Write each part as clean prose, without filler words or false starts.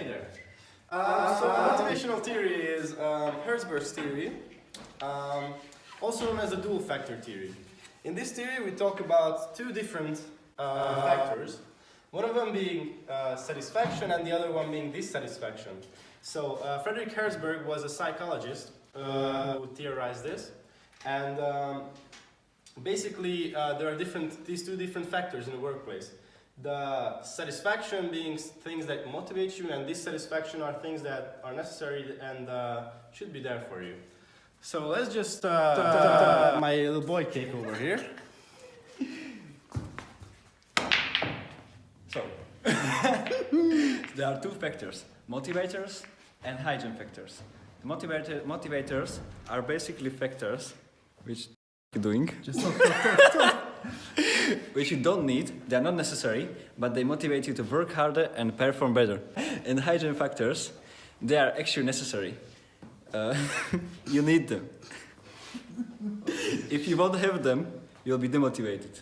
there. So motivational theory is Herzberg's theory, also known as the dual factor theory. In this theory we talk about two different factors, one of them being satisfaction and the other one being dissatisfaction. So Friedrich Herzberg was a psychologist who theorized this, and basically there are these two different factors in the workplace. The satisfaction being things that motivate you, and dissatisfaction are things that are necessary and should be there for you. So let's just my little boy take over here. So, there are two factors, motivators and hygiene factors. The motivators are basically factors which which you don't need, they are not necessary, but they motivate you to work harder and perform better. And hygiene factors, they are actually necessary. You need them. If you won't have them, you'll be demotivated.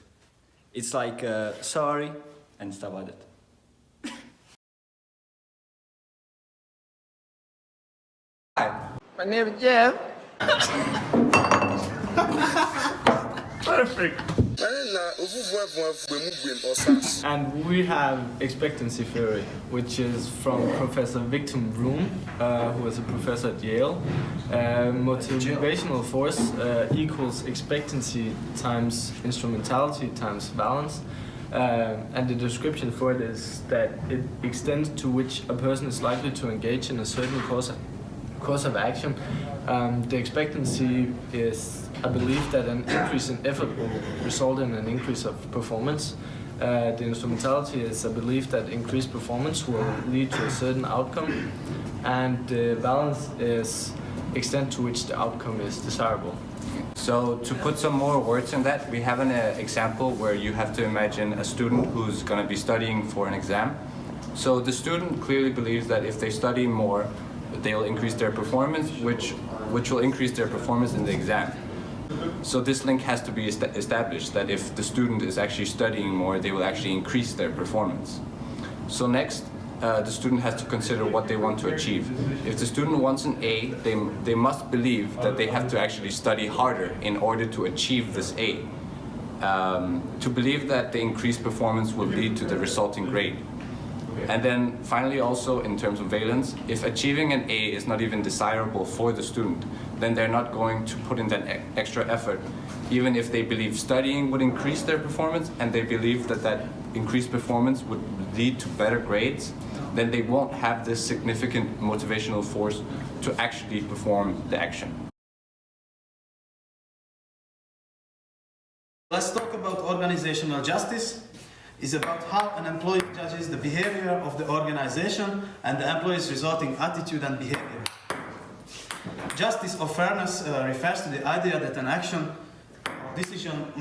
It's like sorry and stuff like that. Hi, my name is Jeppe. Perfect. And we have expectancy theory, which is from Professor Victor Vroom, who was a professor at Yale. Motivational force equals expectancy times instrumentality times balance. And the description for it is that it extends to which a person is likely to engage in a certain course of action. The expectancy is a belief that an increase in effort will result in an increase of performance. The instrumentality is a belief that increased performance will lead to a certain outcome. And the balance is the extent to which the outcome is desirable. So to put some more words in that, we have an example where you have to imagine a student who's going to be studying for an exam. So the student clearly believes that if they study more, they'll increase their performance, which will increase their performance in the exam. So this link has to be established, that if the student is actually studying more, they will actually increase their performance. So next, the student has to consider what they want to achieve. If the student wants an A, they must believe that they have to actually study harder in order to achieve this A. To believe that the increased performance will lead to the resulting grade. And then finally also in terms of valence, if achieving an A is not even desirable for the student, then they're not going to put in that extra effort, even if they believe studying would increase their performance and they believe that that increased performance would lead to better grades, then they won't have this significant motivational force to actually perform the action. Let's talk about organizational justice. It's about how an employee judges the behavior of the organization and the employee's resulting attitude and behavior. Justice or fairness refers to the idea that an action or decision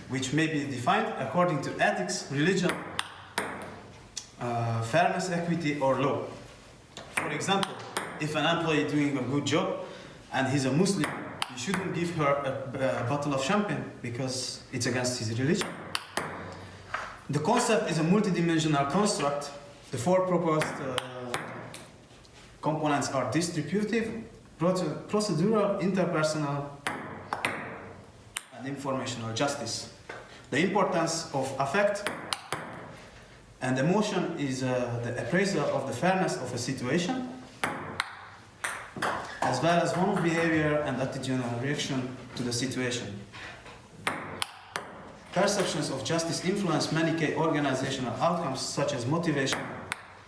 which may be defined according to ethics, religion, fairness, equity, or law. For example, if an employee is doing a good job and he's a Muslim, you shouldn't give her a bottle of champagne because it's against his religion. The concept is a multidimensional construct. The four proposed components are distributive, procedural, interpersonal, and informational justice. The importance of affect and emotion is the appraisal of the fairness of a situation, as well as one's behavior and attitudinal reaction to the situation. Perceptions of justice influence many key organizational outcomes such as motivation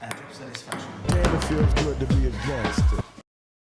and job satisfaction. Man, it feels good to be a gangster.